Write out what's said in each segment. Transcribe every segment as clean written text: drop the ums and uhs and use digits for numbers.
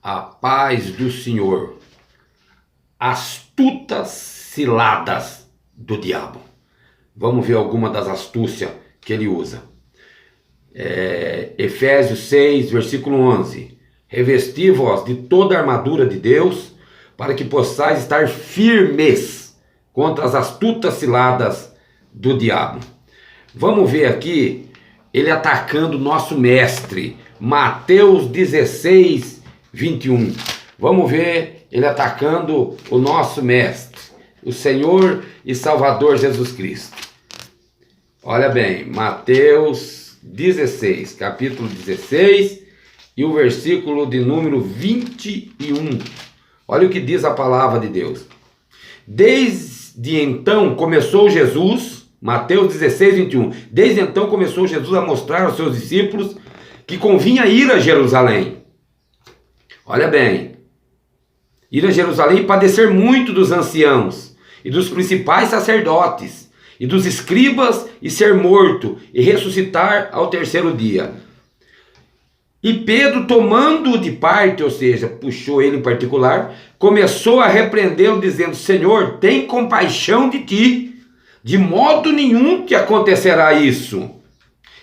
A paz do Senhor. Astutas ciladas do diabo. Vamos ver alguma das astúcias que ele usa. Efésios 6, versículo 11. Revesti-vos de toda a armadura de Deus, para que possais estar firmes contra as astutas ciladas do diabo. Vamos ver aqui ele atacando o nosso mestre. Mateus 16, 21. Vamos ver ele atacando o nosso mestre, o Senhor e Salvador Jesus Cristo. Olha bem, Mateus 16, capítulo 16 e o versículo de número 21. Olha o que diz a palavra de Deus. Desde então começou Jesus, Mateus 16, 21. Desde então começou Jesus a mostrar aos seus discípulos que convinha ir a Jerusalém. Olha bem, ir a Jerusalém e padecer muito dos anciãos e dos principais sacerdotes e dos escribas e ser morto e ressuscitar ao terceiro dia. E Pedro, tomando-o de parte, ou seja, puxou ele em particular, começou a repreendê-lo dizendo: Senhor, tem compaixão de ti, de modo nenhum te acontecerá isso.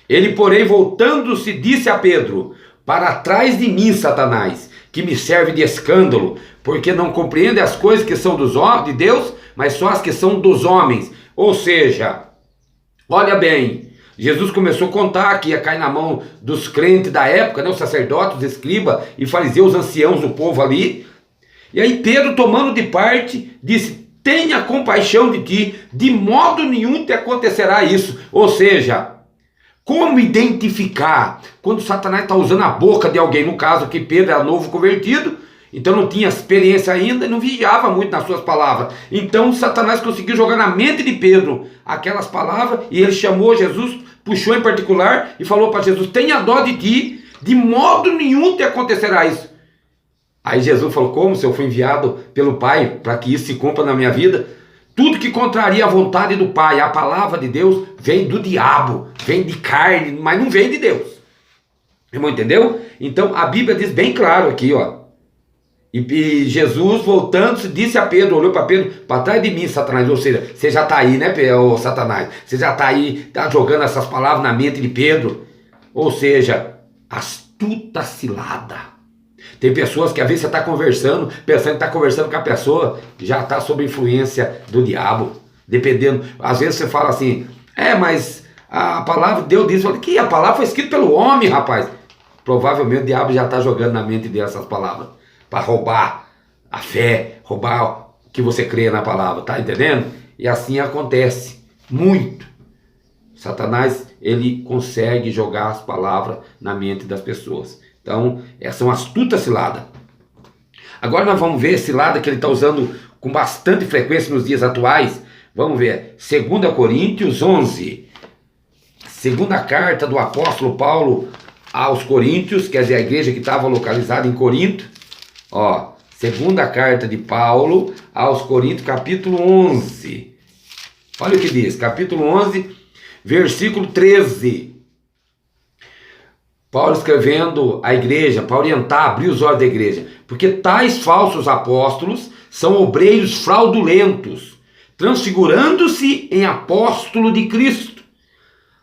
Ele, porém, voltando-se, disse a Pedro: para trás de mim, Satanás, que me serve de escândalo, porque não compreende as coisas que são de Deus, mas só as que são dos homens. Ou seja, olha bem, Jesus começou a contar que ia cair na mão dos crentes da época, né, os sacerdotes, os escribas e fariseus, os anciãos do povo ali. E aí Pedro, tomando de parte, disse: tenha compaixão de ti, de modo nenhum te acontecerá isso. Ou seja, como identificar quando Satanás está usando a boca de alguém? No caso que Pedro era novo convertido, então não tinha experiência ainda e não vigiava muito nas suas palavras. Então Satanás conseguiu jogar na mente de Pedro aquelas palavras e ele chamou Jesus, puxou em particular e falou para Jesus: tenha dó de ti, de modo nenhum te acontecerá isso. Aí Jesus falou: como, se eu fui enviado pelo Pai para que isso se cumpra na minha vida? Tudo que contraria a vontade do Pai, a palavra de Deus, vem do diabo, vem de carne, mas não vem de Deus. Irmão, entendeu? Então a Bíblia diz bem claro aqui, ó. E Jesus, voltando-se, disse a Pedro, olhou para Pedro: para trás de mim, Satanás. Ou seja, você já está aí, né, Satanás? Você já está aí, está jogando essas palavras na mente de Pedro. Ou seja, astuta cilada. Tem pessoas que às vezes você está conversando, pensando que está conversando com a pessoa, já está sob influência do diabo. Dependendo, às vezes você fala assim: mas a palavra de Deus diz, que a palavra foi escrita pelo homem, rapaz. Provavelmente o diabo já está jogando na mente dessas palavras, para roubar a fé, roubar o que você crê na palavra, tá entendendo? E assim acontece muito. Satanás, ele consegue jogar as palavras na mente das pessoas. Então, essa é uma astuta cilada. Agora nós vamos ver cilada que ele está usando com bastante frequência nos dias atuais. Vamos ver, 2 Coríntios 11. Segunda carta do apóstolo Paulo aos Coríntios, quer dizer, a igreja que estava localizada em Corinto. Ó, segunda carta de Paulo aos Coríntios, capítulo 11. Olha o que diz, capítulo 11, versículo 13. Paulo escrevendo à igreja, para orientar, abrir os olhos da igreja. Porque tais falsos apóstolos são obreiros fraudulentos, transfigurando-se em apóstolo de Cristo.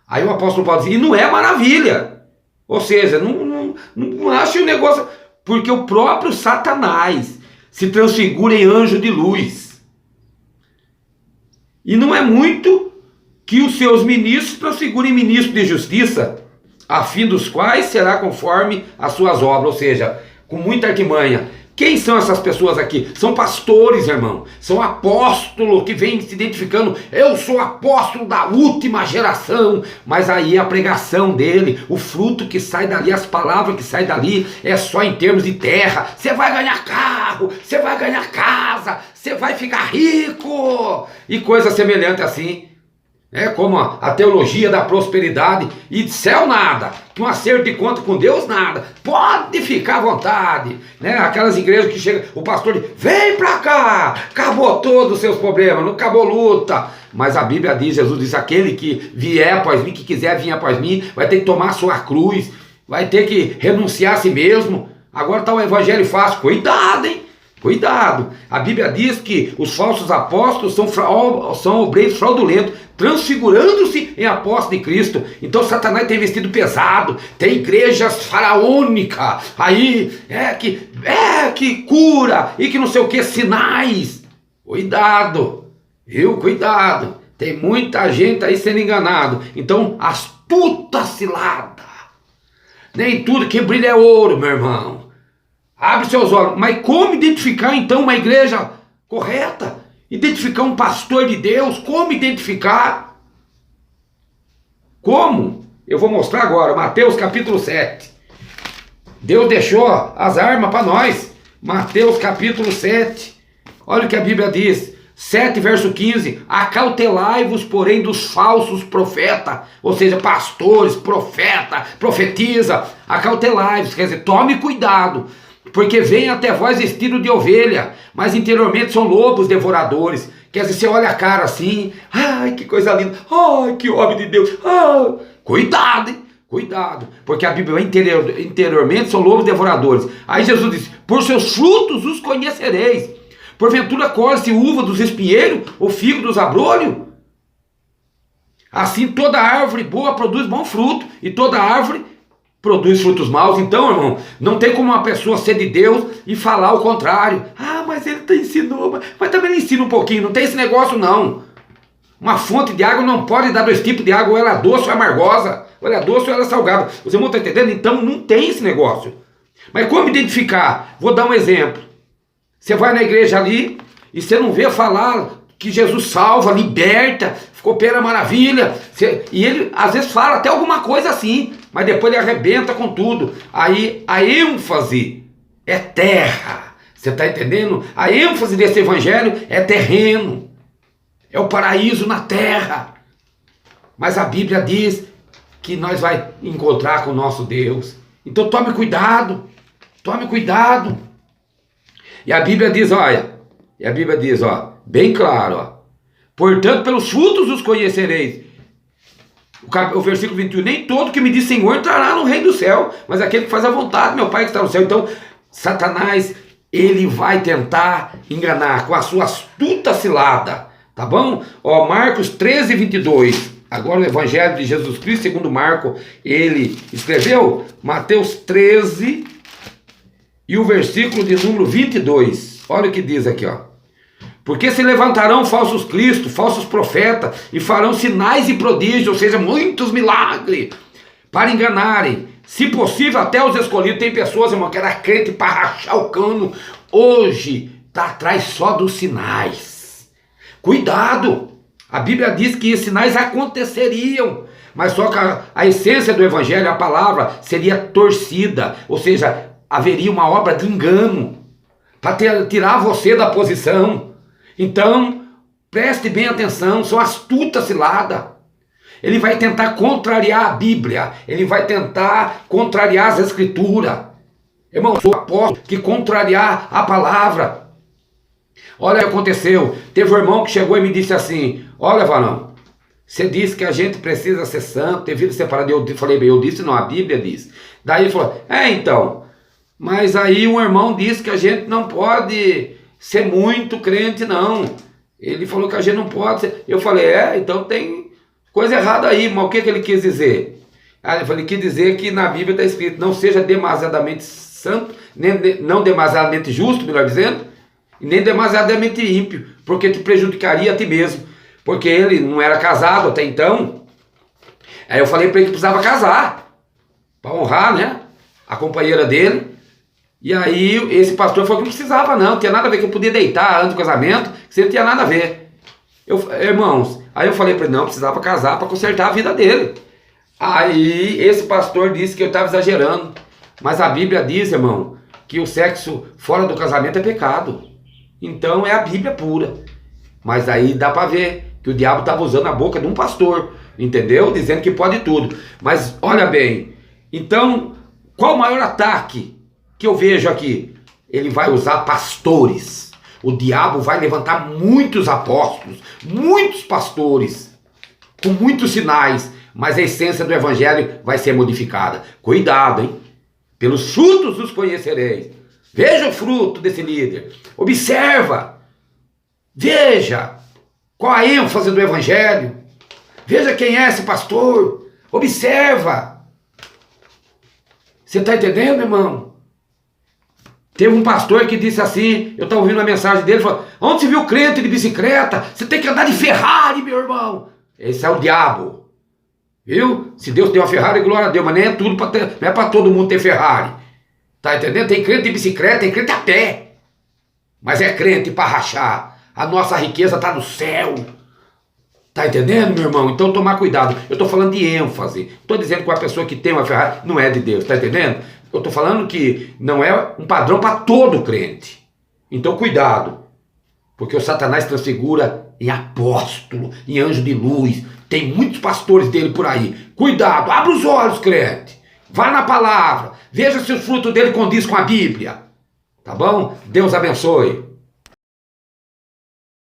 Aí o apóstolo Paulo diz: e não é maravilha. Ou seja, não acha o negócio... Porque o próprio Satanás se transfigura em anjo de luz. E não é muito que os seus ministros transfigurem em ministros de justiça, a fim dos quais será conforme as suas obras, ou seja, com muita artimanha. Quem são essas pessoas aqui? São pastores, irmão. São apóstolos que vêm se identificando. Eu sou apóstolo da última geração. Mas aí a pregação dele, o fruto que sai dali, as palavras que saem dali, é só em termos de terra. Você vai ganhar carro, você vai ganhar casa, você vai ficar rico. E coisa semelhante assim. É como a teologia da prosperidade e de céu nada, que um acerto de conta com Deus nada, pode ficar à vontade, né? Aquelas igrejas que chega, o pastor diz: vem pra cá, acabou todos os seus problemas, não acabou luta. Mas a Bíblia diz, Jesus diz: aquele que vier após mim, que quiser vir após mim, vai ter que tomar a sua cruz, vai ter que renunciar a si mesmo. Agora está o evangelho fácil. Cuidado, hein? Cuidado. A Bíblia diz que os falsos apóstolos são obreiros fraudulentos, transfigurando-se em apóstolos de Cristo. Então Satanás tem vestido pesado, tem igrejas faraônicas, aí que cura e que não sei o que, sinais. Cuidado, viu? Cuidado. Tem muita gente aí sendo enganado. Então, astuta cilada. Nem tudo que brilha é ouro, meu irmão. Abre seus olhos. Mas como identificar então uma igreja correta? Identificar um pastor de Deus? Como identificar? Como? Eu vou mostrar agora. Mateus capítulo 7. Deus deixou as armas para nós. Mateus capítulo 7. Olha o que a Bíblia diz. 7 verso 15, acautelai-vos porém dos falsos profetas, ou seja, pastores, profeta, profetiza, acautelai-vos, quer dizer, tome cuidado, porque vem até vós vestido de ovelha, mas interiormente são lobos devoradores. Quer dizer, você olha a cara assim, ai que coisa linda, ai que homem de Deus, cuidado, hein? Cuidado, porque a Bíblia interiormente são lobos devoradores. Aí Jesus disse, por seus frutos os conhecereis. Porventura colhe-se uva dos espinheiros, ou figo dos abrolhos? Assim toda árvore boa produz bom fruto, e toda árvore produz frutos maus. Então, irmão, não tem como uma pessoa ser de Deus e falar o contrário. Mas ele ensinou, mas também ele ensina um pouquinho, não tem esse negócio não. Uma fonte de água não pode dar 2 tipos de água, ou ela é doce ou é amargosa, ou ela é doce ou ela é salgada. Os irmãos estão entendendo? Então não tem esse negócio. Mas como identificar? Vou dar um exemplo. Você vai na igreja ali e você não vê falar que Jesus salva, liberta, opera maravilha. E ele às vezes fala até alguma coisa assim, mas depois ele arrebenta com tudo. Aí a ênfase é terra. Você está entendendo? A ênfase desse evangelho é terreno. É o paraíso na terra. Mas a Bíblia diz que nós vai encontrar com o nosso Deus. Então tome cuidado. Tome cuidado. E a Bíblia diz, bem claro, portanto, pelos frutos os conhecereis. O versículo 21, nem todo que me diz Senhor entrará no reino do céu, mas aquele que faz a vontade do meu Pai que está no céu. Então, Satanás, ele vai tentar enganar com a sua astuta cilada, tá bom? Marcos 13, 22, agora o Evangelho de Jesus Cristo, segundo Marcos, ele escreveu, Mateus 13, e o versículo de número 22, olha o que diz aqui, porque se levantarão falsos cristos, falsos profetas, e farão sinais e prodígios, ou seja, muitos milagres, para enganarem, se possível, até os escolhidos. Tem pessoas, irmão, que era crente para rachar o cano, hoje está atrás só dos sinais. Cuidado, a Bíblia diz que esses sinais aconteceriam, mas só que a essência do evangelho, a palavra, seria torcida, ou seja, haveria uma obra de engano para tirar você da posição. Então, preste bem atenção, são astutas ciladas. Ele vai tentar contrariar a Bíblia, ele vai tentar contrariar as Escrituras. Irmão, sou apóstolo que contrariar a palavra. Olha o que aconteceu, teve um irmão que chegou e me disse assim, olha varão, você disse que a gente precisa ser santo, ter vida separada. Eu falei, eu disse não, a Bíblia diz. Daí ele falou, então... Mas aí um irmão disse que a gente não pode ser muito crente, não. Ele falou que a gente não pode ser. Eu falei, então tem coisa errada aí, mas o que ele quis dizer? Aí eu falei, quis dizer que na Bíblia está escrito, não seja demasiadamente santo, não demasiadamente justo, melhor dizendo, e nem demasiadamente ímpio, porque te prejudicaria a ti mesmo. Porque ele não era casado até então. Aí eu falei para ele que precisava casar, para honrar, né, a companheira dele. E aí esse pastor falou que não precisava não tinha nada a ver, que eu podia deitar antes do casamento, que isso não tinha nada a ver. Irmãos, aí eu falei para ele, não, precisava casar para consertar a vida dele. Aí esse pastor disse que eu estava exagerando, mas a Bíblia diz, irmão, que o sexo fora do casamento é pecado. Então é a Bíblia pura. Mas aí dá para ver que o diabo estava usando a boca de um pastor, entendeu? Dizendo que pode tudo. Mas olha bem, então qual o maior ataque que eu vejo aqui? Ele vai usar pastores. O diabo vai levantar muitos apóstolos, muitos pastores, com muitos sinais, mas a essência do evangelho vai ser modificada. Cuidado, hein? Pelos frutos os conhecereis. Veja o fruto desse líder. Observa. Veja qual a ênfase do evangelho. Veja quem é esse pastor. Observa. Você está entendendo, irmão? Teve um pastor que disse assim, eu estava ouvindo a mensagem dele, falou, onde você viu crente de bicicleta? Você tem que andar de Ferrari, meu irmão. Esse é o diabo. Viu? Se Deus tem uma Ferrari, glória a Deus, mas nem é tudo não é para todo mundo ter Ferrari. Tá entendendo? Tem crente de bicicleta, tem crente a pé. Mas é crente para rachar. A nossa riqueza está no céu. Tá entendendo, meu irmão? Então tomar cuidado. Eu estou falando de ênfase. Estou dizendo que uma pessoa que tem uma Ferrari não é de Deus. Tá entendendo? Eu estou falando que não é um padrão para todo crente. Então cuidado. Porque o Satanás transfigura em apóstolo, em anjo de luz. Tem muitos pastores dele por aí. Cuidado, abre os olhos, crente. Vá na palavra. Veja se o fruto dele condiz com a Bíblia. Tá bom? Deus abençoe.